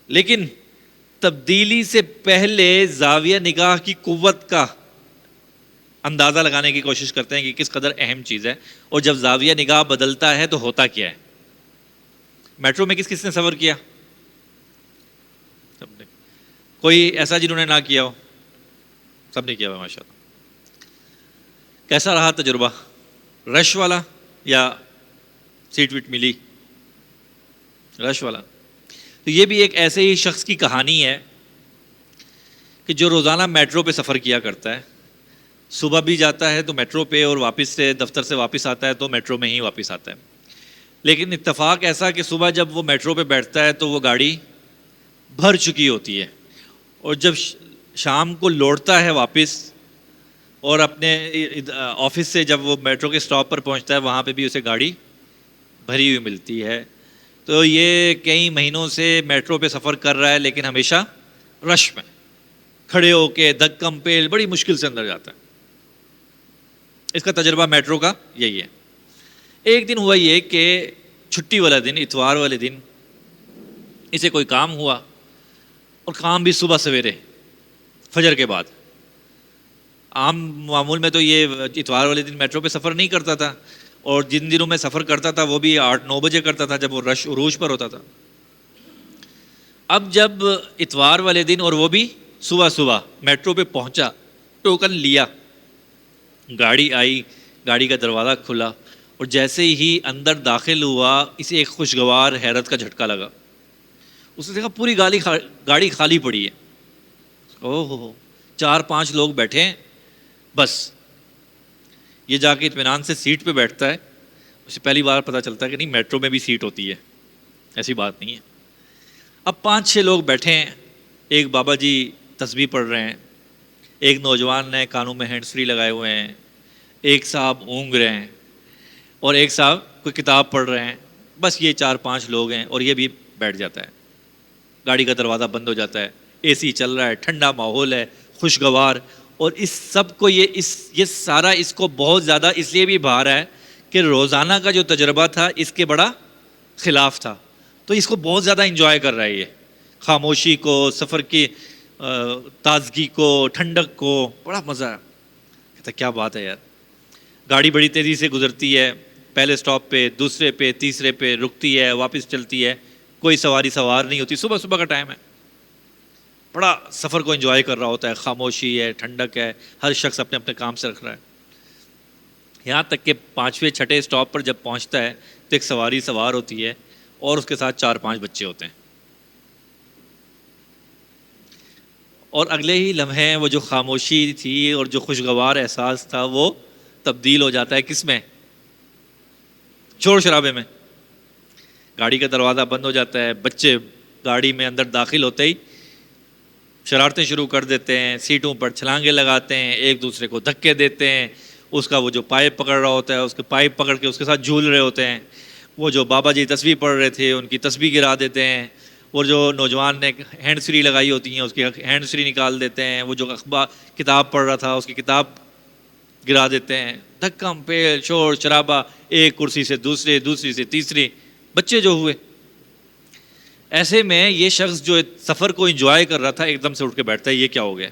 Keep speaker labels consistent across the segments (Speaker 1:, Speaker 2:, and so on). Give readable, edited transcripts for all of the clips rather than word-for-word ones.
Speaker 1: لیکن تبدیلی سے پہلے زاویہ نگاہ کی قوت کا اندازہ لگانے کی کوشش کرتے ہیں کہ کس قدر اہم چیز ہے، اور جب زاویہ نگاہ بدلتا ہے تو ہوتا کیا ہے۔ میٹرو میں کس کس نے سفر کیا؟ سب نے۔ کوئی ایسا جنہوں نے نہ کیا ہو؟ سب نے کیا ہوا ماشاء اللہ۔ کیسا رہا تجربہ؟ رش والا یا سیٹ ویٹ ملی؟ رش والا۔ تو یہ بھی ایک ایسے ہی شخص کی کہانی ہے کہ جو روزانہ میٹرو پہ سفر کیا کرتا ہے، صبح بھی جاتا ہے تو میٹرو پہ، اور واپس سے دفتر سے واپس آتا ہے تو میٹرو میں ہی واپس آتا ہے۔ لیکن اتفاق ایسا کہ صبح جب وہ میٹرو پہ بیٹھتا ہے تو وہ گاڑی بھر چکی ہوتی ہے، اور جب شام کو لوٹتا ہے واپس اور اپنے آفس سے جب وہ میٹرو کے اسٹاپ پر پہنچتا ہے وہاں پہ بھی اسے گاڑی بھری ہوئی ملتی ہے۔ تو یہ کئی مہینوں سے میٹرو پہ سفر کر رہا ہے، لیکن ہمیشہ رش میں کھڑے ہو کے دھکم پیل بڑی مشکل سے اندر جاتا ہے۔ اس کا تجربہ میٹرو کا یہی ہے۔ ایک دن ہوا یہ کہ چھٹی والا دن، اتوار والے دن اسے کوئی کام ہوا، اور کام بھی صبح سویرے فجر کے بعد۔ عام معمول میں تو یہ اتوار والے دن میٹرو پہ سفر نہیں کرتا تھا، اور جن دنوں میں سفر کرتا تھا وہ بھی 8-9 بجے کرتا تھا جب وہ رش عروج پر ہوتا تھا۔ اب جب اتوار والے دن اور وہ بھی صبح صبح میٹرو پہ پہنچا، ٹوکن لیا، گاڑی آئی، گاڑی کا دروازہ کھلا، اور جیسے ہی اندر داخل ہوا اسے ایک خوشگوار حیرت کا جھٹکا لگا۔ اس نے دیکھا پوری گاڑی خالی پڑی ہے۔ اوہ ہو، 4-5 لوگ بیٹھے ہیں بس۔ یہ جا کے اطمینان سے سیٹ پہ بیٹھتا ہے، اسے پہلی بار پتہ چلتا ہے کہ نہیں میٹرو میں بھی سیٹ ہوتی ہے، ایسی بات نہیں ہے۔ اب 5-6 لوگ بیٹھے ہیں، ایک بابا جی تسبیح پڑھ رہے ہیں، ایک نوجوان نے کانوں میں ہینڈ فری لگائے ہوئے ہیں، ایک صاحب اونگ رہے ہیں، اور ایک صاحب کوئی کتاب پڑھ رہے ہیں۔ بس یہ 4-5 لوگ ہیں، اور یہ بھی بیٹھ جاتا ہے۔ گاڑی کا دروازہ بند ہو جاتا ہے، اے سی چل رہا ہے، ٹھنڈا ماحول ہے، خوشگوار، اور اس سب کو یہ سارا اس کو بہت زیادہ اس لیے بھی بھا رہا ہے کہ روزانہ کا جو تجربہ تھا اس کے بڑا خلاف تھا، تو اس کو بہت زیادہ انجوائے کر رہا ہے، یہ خاموشی کو، سفر کی تازگی کو، ٹھنڈک کو، بڑا مزہ ہے۔ کہتا کیا بات ہے یار۔ گاڑی بڑی تیزی سے گزرتی ہے، پہلے سٹاپ پہ، دوسرے پہ، تیسرے پہ رکتی ہے، واپس چلتی ہے، کوئی سواری سوار نہیں ہوتی، صبح صبح کا ٹائم ہے، بڑا سفر کو انجوائے کر رہا ہوتا ہے، خاموشی ہے، ٹھنڈک ہے، ہر شخص اپنے اپنے کام سے رکھ رہا ہے۔ یہاں تک کہ 5ویں-6ٹھے اسٹاپ پر جب پہنچتا ہے تو ایک سواری سوار ہوتی ہے، اور اس کے ساتھ 4-5 بچے ہوتے ہیں، اور اگلے ہی لمحے وہ جو خاموشی تھی اور جو خوشگوار احساس تھا وہ تبدیل ہو جاتا ہے کس میں؟ شور شرابے میں۔ گاڑی کا دروازہ بند ہو جاتا ہے، بچے گاڑی میں اندر داخل ہوتے ہی شرارتیں شروع کر دیتے ہیں، سیٹوں پر چھلانگیں لگاتے ہیں، ایک دوسرے کو دھکے دیتے ہیں، اس کا وہ جو پائپ پکڑ رہا ہوتا ہے اس کے پائپ پکڑ کے اس کے ساتھ جھول رہے ہوتے ہیں، وہ جو بابا جی تسبیح پڑھ رہے تھے ان کی تسبیح گرا دیتے ہیں، وہ جو نوجوان نے ہینڈ فری لگائی ہوتی ہیں اس کی ہینڈ فری نکال دیتے ہیں، وہ جو کتاب پڑھ رہا تھا اس کی کتاب گرا دیتے ہیں، دھکم پیل، شور شرابہ، ایک کرسی سے دوسری، دوسری سے تیسری، بچے جو ہوئے۔ ایسے میں یہ شخص جو سفر کو انجوائے کر رہا تھا ایک دم سے اٹھ کے بیٹھتا ہے، یہ کیا ہو گیا؟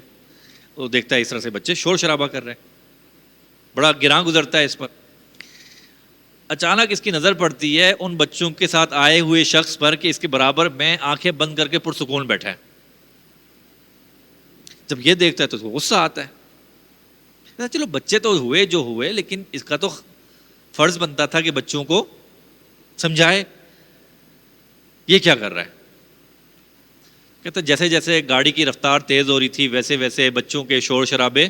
Speaker 1: وہ دیکھتا ہے اس طرح سے بچے شور شرابہ کر رہے ہیں، بڑا گراں گزرتا ہے اس پر۔ اچانک اس کی نظر پڑتی ہے ان بچوں کے ساتھ آئے ہوئے شخص پر کہ اس کے برابر میں آنکھیں بند کر کے پرسکون بیٹھا ہے۔ جب یہ دیکھتا ہے تو اس کو غصہ آتا ہے، چلو بچے تو ہوئے جو ہوئے، لیکن اس کا تو فرض بنتا تھا کہ بچوں کو سمجھائے، یہ کیا کر رہا ہے؟ کہتا جیسے جیسے گاڑی کی رفتار تیز ہو رہی تھی ویسے ویسے بچوں کے شور شرابے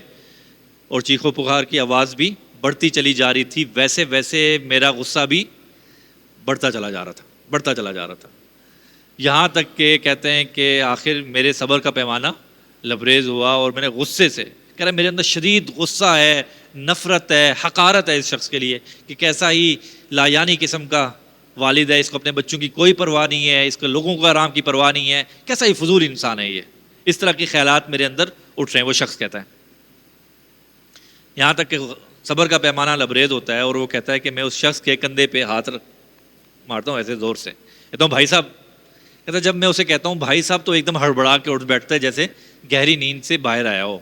Speaker 1: اور چیخو پکار کی آواز بھی بڑھتی چلی جا رہی تھی، ویسے ویسے میرا غصہ بھی بڑھتا چلا جا رہا تھا، یہاں تک کہ کہتے ہیں کہ آخر میرے صبر کا پیمانہ لبریز ہوا، اور میں نے غصے سے کہہ رہا میرے اندر شدید غصہ ہے، نفرت ہے، حقارت ہے اس شخص کے لیے کہ کیسا ہی لایانی قسم کا والد ہے، اس کو اپنے بچوں کی کوئی پرواہ نہیں ہے، اس کو لوگوں کو آرام کی پرواہ نہیں ہے، کیسا ہی فضول انسان ہے یہ، اس طرح کے خیالات میرے اندر اٹھ رہے ہیں، وہ شخص کہتا ہے۔ یہاں تک کہ صبر کا پیمانہ لبریز ہوتا ہے، اور وہ کہتا ہے کہ میں اس شخص کے کندھے پہ ہاتھ مارتا ہوں ایسے زور سے، کہتا ہوں بھائی صاحب کہتا جب میں اسے کہتا ہوں بھائی صاحب تو ایک دم ہڑبڑا کے اٹھ بیٹھتا ہے جیسے گہری نیند سے باہر آیا ہو.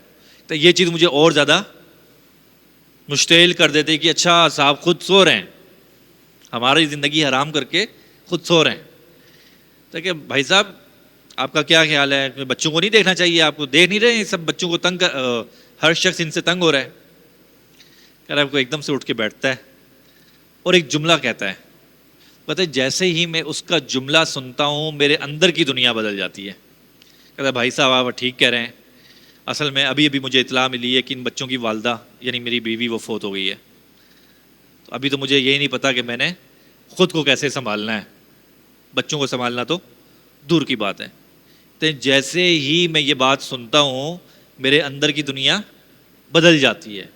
Speaker 1: تو یہ چیز مجھے اور زیادہ مشتعل کر دیتے کہ اچھا صاحب خود سو رہے ہیں, ہماری زندگی حرام کر کے خود سو رہے ہیں. تو کہ بھائی صاحب آپ کا کیا خیال ہے, بچوں کو نہیں دیکھنا چاہیے, آپ کو دیکھ نہیں رہے ہیں, سب بچوں کو تنگ ہر شخص ان سے تنگ ہو رہا ہے. کہہ رہا ہے, آپ کو ایک دم سے اٹھ کے بیٹھتا ہے اور ایک جملہ کہتا ہے. پتہ ہے جیسے ہی میں اس کا جملہ سنتا ہوں میرے اندر کی دنیا بدل جاتی ہے. کہتا ہے بھائی صاحب آپ ٹھیک کہہ رہے ہیں, اصل میں ابھی مجھے اطلاع ملی ہے کہ ان بچوں کی والدہ یعنی میری بیوی وہ فوت ہو گئی ہے. تو ابھی تو مجھے یہی نہیں پتا کہ میں نے خود کو کیسے سنبھالنا ہے, بچوں کو سنبھالنا تو دور کی بات ہے. تو جیسے ہی میں یہ بات سنتا ہوں میرے اندر کی دنیا بدل جاتی ہے,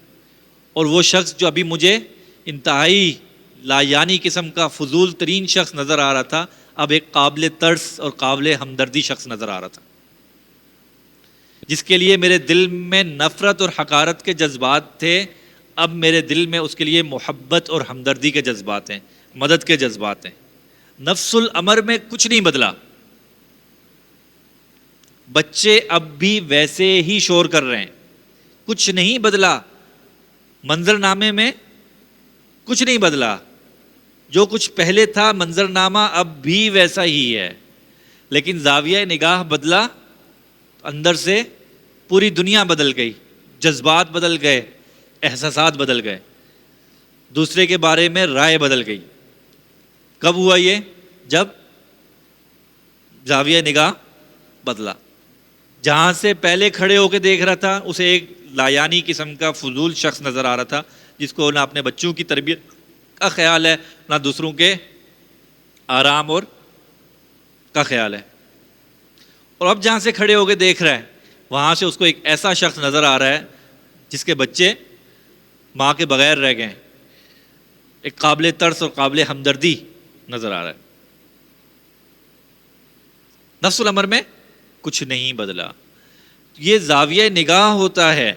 Speaker 1: اور وہ شخص جو ابھی مجھے انتہائی لایانی قسم کا فضول ترین شخص نظر آ رہا تھا اب ایک قابل ترس اور قابل ہمدردی شخص نظر آ رہا تھا, جس کے لیے میرے دل میں نفرت اور حقارت کے جذبات تھے, اب میرے دل میں اس کے لیے محبت اور ہمدردی کے جذبات ہیں, مدد کے جذبات ہیں. نفس الامر میں کچھ نہیں بدلا, بچے اب بھی ویسے ہی شور کر رہے ہیں, کچھ نہیں بدلا, منظر نامے میں کچھ نہیں بدلا, جو کچھ پہلے تھا منظر نامہ اب بھی ویسا ہی ہے, لیکن زاویہ نگاہ بدلا, اندر سے پوری دنیا بدل گئی, جذبات بدل گئے, احساسات بدل گئے, دوسرے کے بارے میں رائے بدل گئی. کب ہوا یہ؟ جب زاویہ نگاہ بدلا. جہاں سے پہلے کھڑے ہو کے دیکھ رہا تھا اسے ایک لایانی قسم کا فضول شخص نظر آ رہا تھا, جس کو نہ اپنے بچوں کی تربیت کا خیال ہے نہ دوسروں کے آرام اور کا خیال ہے. اور اب جہاں سے کھڑے ہو کے دیکھ رہا ہے وہاں سے اس کو ایک ایسا شخص نظر آ رہا ہے جس کے بچے ماں کے بغیر رہ گئے, ایک قابل ترس اور قابل ہمدردی نظر آ رہا ہے. نفس الامر میں کچھ نہیں بدلا. یہ زاویہ نگاہ ہوتا ہے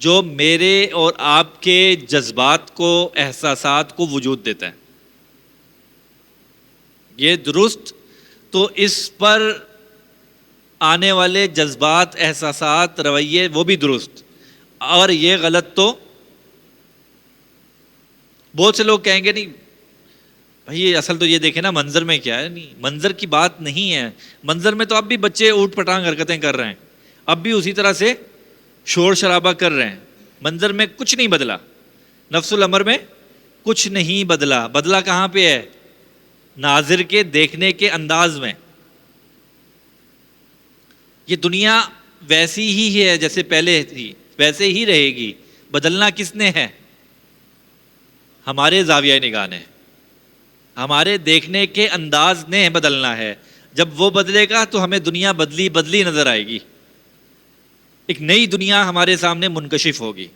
Speaker 1: جو میرے اور آپ کے جذبات کو, احساسات کو وجود دیتا ہے. یہ درست تو اس پر آنے والے جذبات, احساسات, رویے وہ بھی درست, اور یہ غلط تو بہت سے لوگ کہیں گے نہیں بھائی اصل تو یہ دیکھیں نا منظر میں کیا ہے. نہیں, منظر کی بات نہیں ہے, منظر میں تو اب بھی بچے اوٹ پٹانگ حرکتیں کر رہے ہیں, اب بھی اسی طرح سے شور شرابہ کر رہے ہیں, منظر میں کچھ نہیں بدلا, نفس الامر میں کچھ نہیں بدلا. بدلا کہاں پہ ہے؟ ناظر کے دیکھنے کے انداز میں. یہ دنیا ویسی ہی ہے جیسے پہلے تھی, ویسے ہی رہے گی. بدلنا کس نے ہے؟ ہمارے زاویہ نگاہ نے, ہمارے دیکھنے کے انداز نے بدلنا ہے. جب وہ بدلے گا تو ہمیں دنیا بدلی بدلی نظر آئے گی, ایک نئی دنیا ہمارے سامنے منکشف ہوگی.